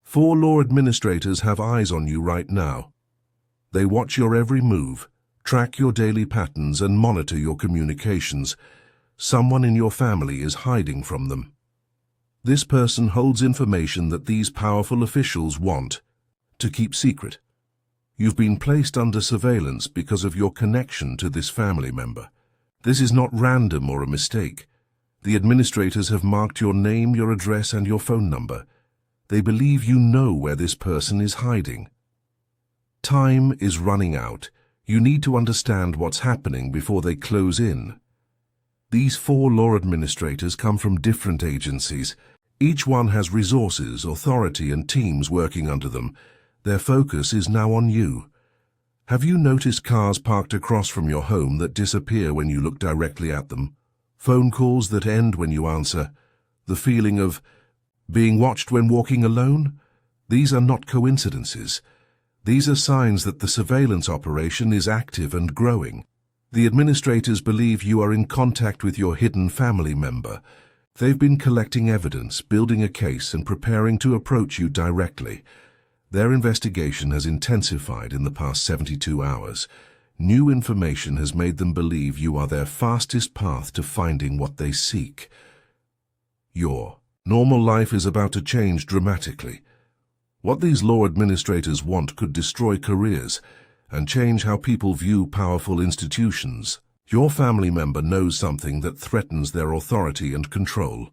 4 law administrators have eyes on you right now. They watch your every move, track your daily patterns, and monitor your communications. Someone in your family is hiding from them. This person holds information that these powerful officials want to keep secret. You've been placed under surveillance because of your connection to this family member. This is not random or a mistake. The administrators have marked your name, your address, and your phone number. They believe you know where this person is hiding. Time is running out. You need to understand what's happening before they close in. These 4 law administrators come from different agencies. Each one has resources, authority, and teams working under them. Their focus is now on you. Have you noticed cars parked across from your home that disappear when you look directly at them? Phone calls that end when you answer? The feeling of being watched when walking alone? These are not coincidences. These are signs that the surveillance operation is active and growing. The administrators believe you are in contact with your hidden family member. They've been collecting evidence, building a case, and preparing to approach you directly. Their investigation has intensified in the past 72 hours. New information has made them believe you are their fastest path to finding what they seek. Your normal life is about to change dramatically. What these law administrators want could destroy careers and change how people view powerful institutions. Your family member knows something that threatens their authority and control.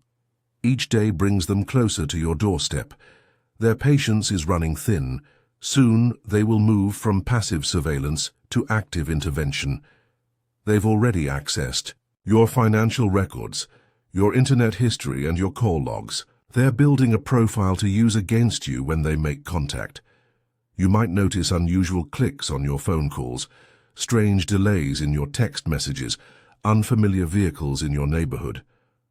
Each day brings them closer to your doorstep. Their patience is running thin. Soon they will move from passive surveillance to active intervention. They've already accessed your financial records, your internet history, and your call logs. They're building a profile to use against you when they make contact. You might notice unusual clicks on your phone calls, strange delays in your text messages, unfamiliar vehicles in your neighborhood,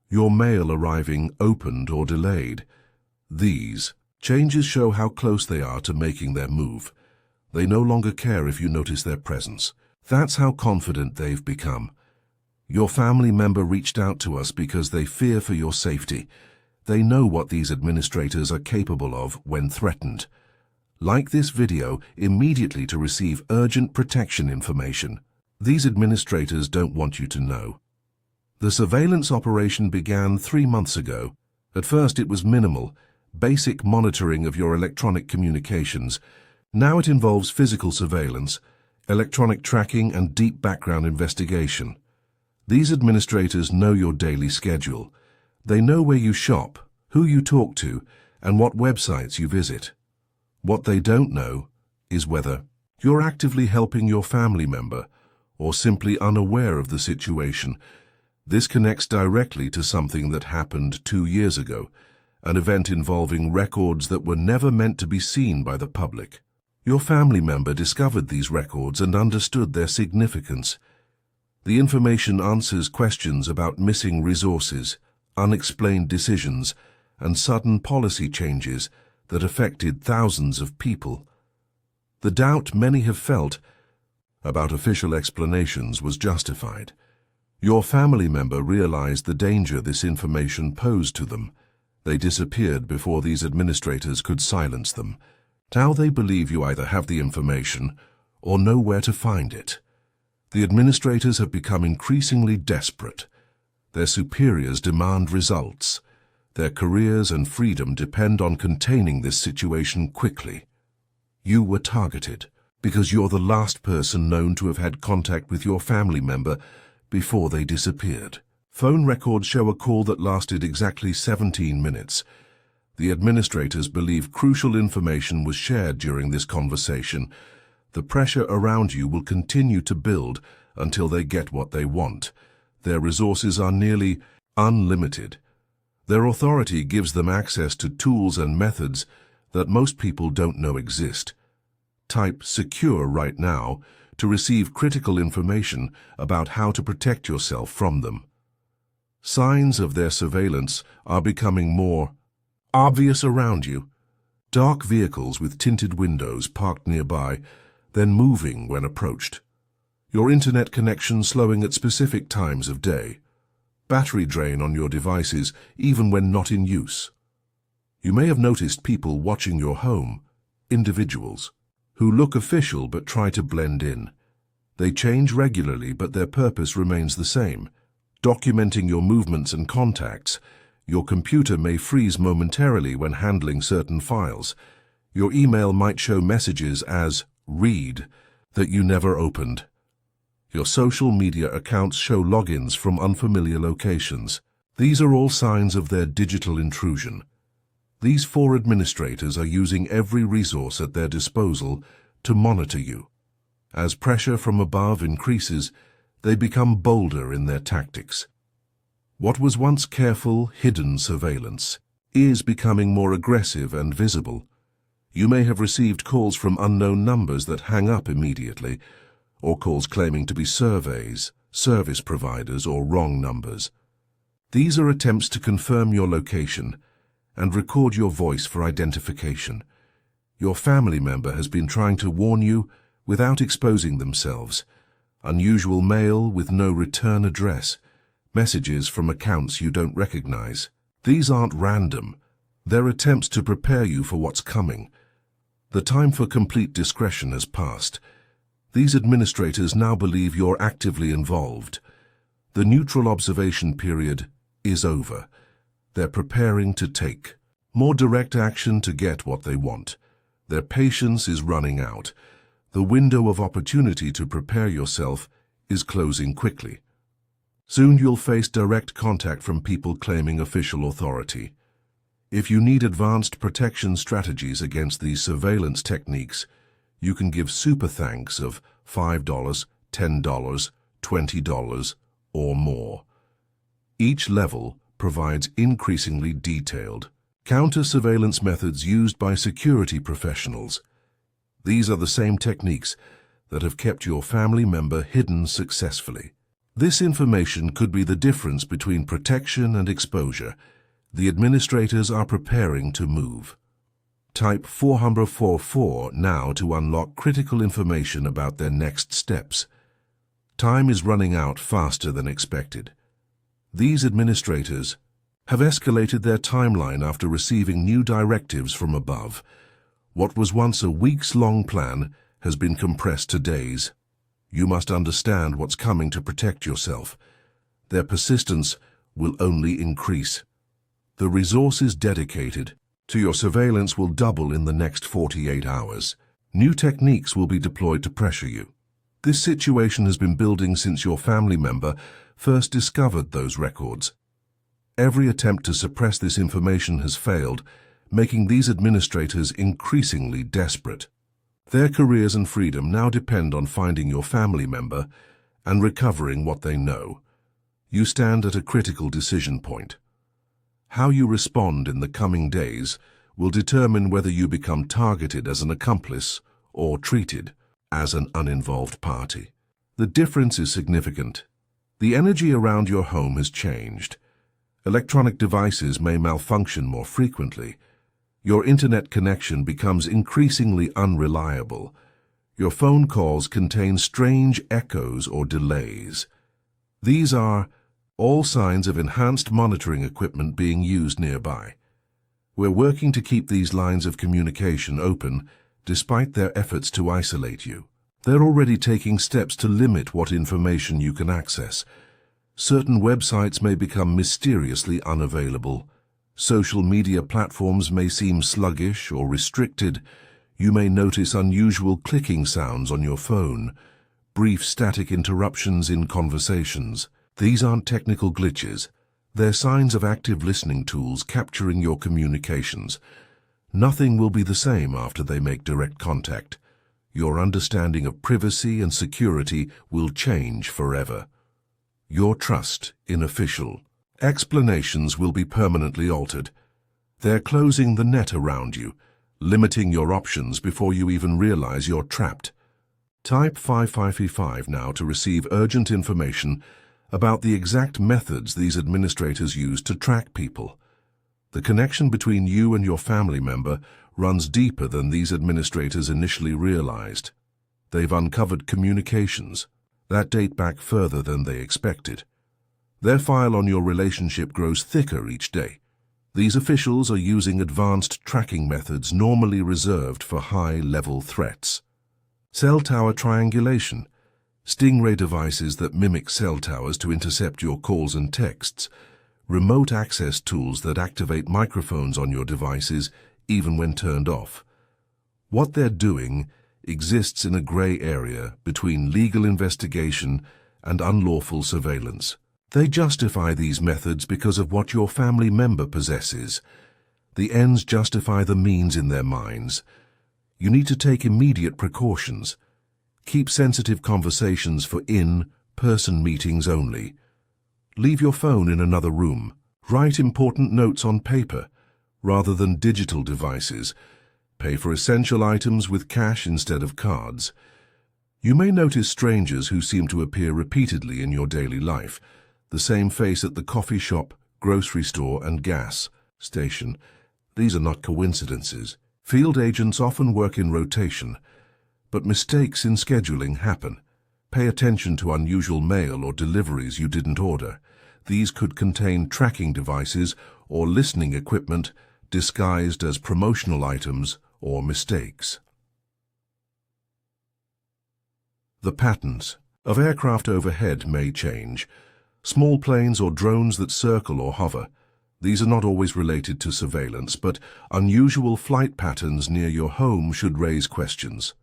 your mail arriving opened or delayed. These changes show how close they are to making their move. They no longer care if you notice their presence. That's how confident they've become. Your family member reached out to us because they fear for your safety. They know what these administrators are capable of when threatened. Like this video immediately to receive urgent protection information. These administrators don't want you to know. The surveillance operation began 3 months ago. At first it was minimal, basic monitoring of your electronic communications. Now it involves physical surveillance, electronic tracking, and deep background investigation. These administrators know your daily schedule. They know where you shop, who you talk to, and what websites you visit. What they don't know is whether you're actively helping your family member or simply unaware of the situation. This connects directly to something that happened 2 years ago, an event involving records that were never meant to be seen by the public. Your family member discovered these records and understood their significance. The information answers questions about missing resources, unexplained decisions, and sudden policy changes that affected thousands of people. The doubt many have felt about official explanations was justified. Your family member realized the danger this information posed to them. They disappeared before these administrators could silence them. Now they believe you either have the information or know where to find it. The administrators have become increasingly desperate. Their superiors demand results. Their careers and freedom depend on containing this situation quickly. You were targeted because you're the last person known to have had contact with your family member before they disappeared. Phone records show a call that lasted exactly 17 minutes. The administrators believe crucial information was shared during this conversation. The pressure around you will continue to build until they get what they want. Their resources are nearly unlimited. Their authority gives them access to tools and methods that most people don't know exist. Type "secure" right now to receive critical information about how to protect yourself from them. Signs of their surveillance are becoming more obvious around you. Dark vehicles with tinted windows parked nearby, then moving when approached. Your internet connection slowing at specific times of day. Battery drain on your devices even when not in use. You may have noticed people watching your home, individuals, who look official but try to blend in. They change regularly, but their purpose remains the same: documenting your movements and contacts. Your computer may freeze momentarily when handling certain files. Your email might show messages as "read" that you never opened. Your social media accounts show logins from unfamiliar locations. These are all signs of their digital intrusion. These 4 administrators are using every resource at their disposal to monitor you. As pressure from above increases, they become bolder in their tactics. What was once careful, hidden surveillance is becoming more aggressive and visible. You may have received calls from unknown numbers that hang up immediately, or calls claiming to be surveys, service providers, or wrong numbers. These are attempts to confirm your location and record your voice for identification. Your family member has been trying to warn you without exposing themselves. Unusual mail with no return address, messages from accounts you don't recognize. These aren't random. They're attempts to prepare you for what's coming. The time for complete discretion has passed. These administrators now believe you're actively involved. The neutral observation period is over. They're preparing to take more direct action to get what they want. Their patience is running out. The window of opportunity to prepare yourself is closing quickly. Soon you'll face direct contact from people claiming official authority. If you need advanced protection strategies against these surveillance techniques, you can give super thanks of $5, $10, $20, or more. Each level provides increasingly detailed counter-surveillance methods used by security professionals. These are the same techniques that have kept your family member hidden successfully. This information could be the difference between protection and exposure. The administrators are preparing to move. Type 444 now to unlock critical information about their next steps. Time is running out faster than expected. These administrators have escalated their timeline after receiving new directives from above. What was once a weeks-long plan has been compressed to days. You must understand what's coming to protect yourself. Their persistence will only increase. The resources dedicated to your surveillance will double in the next 48 hours. New techniques will be deployed to pressure you. This situation has been building since your family member first discovered those records. Every attempt to suppress this information has failed, making these administrators increasingly desperate. Their careers and freedom now depend on finding your family member and recovering what they know. You stand at a critical decision point. How you respond in the coming days will determine whether you become targeted as an accomplice or treated as an uninvolved party. The difference is significant. The energy around your home has changed. Electronic devices may malfunction more frequently. Your internet connection becomes increasingly unreliable. Your phone calls contain strange echoes or delays. These are all signs of enhanced monitoring equipment being used nearby. We're working to keep these lines of communication open despite their efforts to isolate you. They're already taking steps to limit what information you can access. Certain websites may become mysteriously unavailable. Social media platforms may seem sluggish or restricted. You may notice unusual clicking sounds on your phone, brief static interruptions in conversations. These aren't technical glitches. They're signs of active listening tools capturing your communications. Nothing will be the same after they make direct contact. Your understanding of privacy and security will change forever. Your trust in official explanations will be permanently altered. They're closing the net around you, limiting your options before you even realize you're trapped. Type 5555 now to receive urgent information about the exact methods these administrators use to track people. The connection between you and your family member runs deeper than these administrators initially realized. They've uncovered communications that date back further than they expected. Their file on your relationship grows thicker each day. These officials are using advanced tracking methods normally reserved for high-level threats. Cell tower triangulation, stingray devices that mimic cell towers to intercept your calls and texts, remote access tools that activate microphones on your devices even when turned off. What they're doing exists in a gray area between legal investigation and unlawful surveillance. They justify these methods because of what your family member possesses. The ends justify the means in their minds. You need to take immediate precautions. Keep sensitive conversations for in-person meetings only. Leave your phone in another room. Write important notes on paper rather than digital devices. Pay for essential items with cash instead of cards. You may notice strangers who seem to appear repeatedly in your daily life. The same face at the coffee shop, grocery store, and gas station. These are not coincidences. Field agents often work in rotation, but mistakes in scheduling happen. Pay attention to unusual mail or deliveries you didn't order. These could contain tracking devices or listening equipment disguised as promotional items or mistakes. The patterns of aircraft overhead may change. Small planes or drones that circle or hover. These are not always related to surveillance, but unusual flight patterns near your home should raise questions.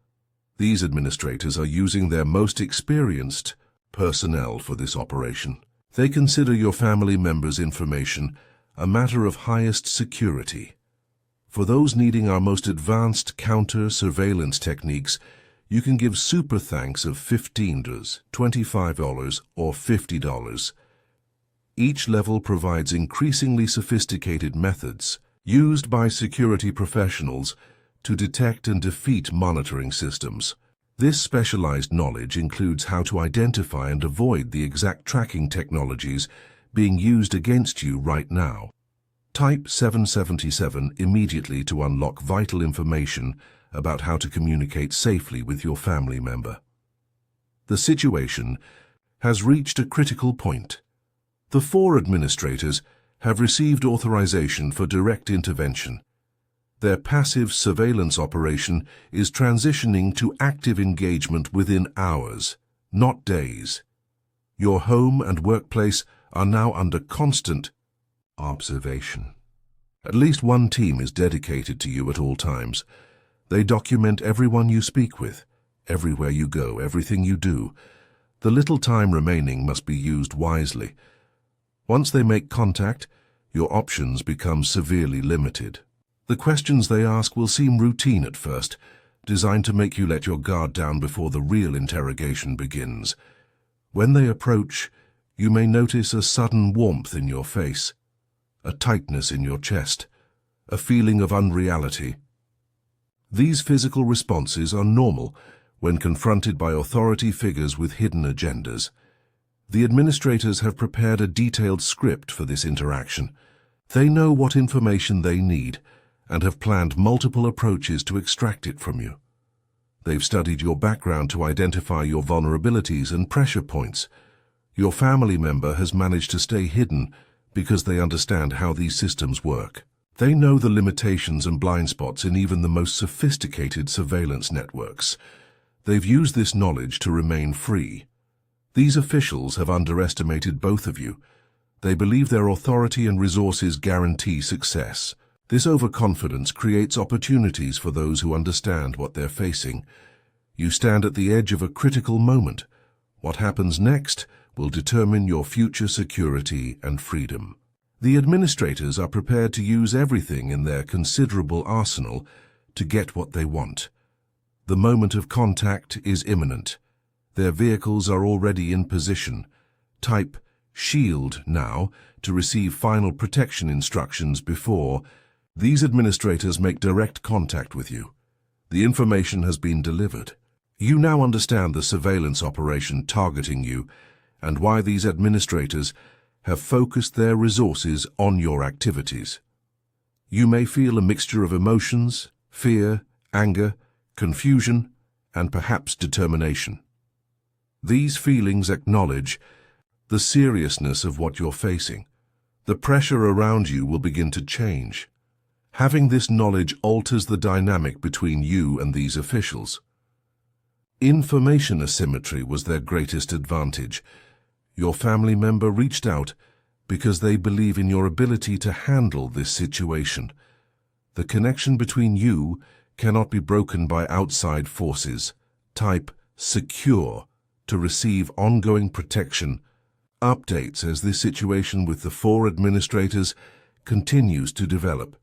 These administrators are using their most experienced personnel for this operation. They consider your family members' information a matter of highest security. For those needing our most advanced counter-surveillance techniques, you can give super thanks of $15, $25, or $50. Each level provides increasingly sophisticated methods used by security professionals to detect and defeat monitoring systems. This specialized knowledge includes how to identify and avoid the exact tracking technologies being used against you right now. Type 777 immediately to unlock vital information about how to communicate safely with your family member. The situation has reached a critical point. The 4 administrators have received authorization for direct intervention. Their passive surveillance operation is transitioning to active engagement within hours, not days. Your home and workplace are now under constant observation. At least one team is dedicated to you at all times. They document everyone you speak with, everywhere you go, everything you do. The little time remaining must be used wisely. Once they make contact, your options become severely limited. The questions they ask will seem routine at first, designed to make you let your guard down before the real interrogation begins. When they approach, you may notice a sudden warmth in your face, a tightness in your chest, a feeling of unreality. These physical responses are normal when confronted by authority figures with hidden agendas. The administrators have prepared a detailed script for this interaction. They know what information they need and have planned multiple approaches to extract it from you. They've studied your background to identify your vulnerabilities and pressure points. Your family member has managed to stay hidden because they understand how these systems work. They know the limitations and blind spots in even the most sophisticated surveillance networks. They've used this knowledge to remain free. These officials have underestimated both of you. They believe their authority and resources guarantee success. This overconfidence creates opportunities for those who understand what they're facing. You stand at the edge of a critical moment. What happens next will determine your future security and freedom. The administrators are prepared to use everything in their considerable arsenal to get what they want. The moment of contact is imminent. Their vehicles are already in position. Type SHIELD now to receive final protection instructions before these administrators make direct contact with you. The information has been delivered. You now understand the surveillance operation targeting you and why these administrators have focused their resources on your activities. You may feel a mixture of emotions, fear, anger, confusion, and perhaps determination. These feelings acknowledge the seriousness of what you're facing. The pressure around you will begin to change. Having this knowledge alters the dynamic between you and these officials. Information asymmetry was their greatest advantage. Your family member reached out because they believe in your ability to handle this situation. The connection between you cannot be broken by outside forces. Type secure to receive ongoing protection updates as this situation with the 4 administrators continues to develop.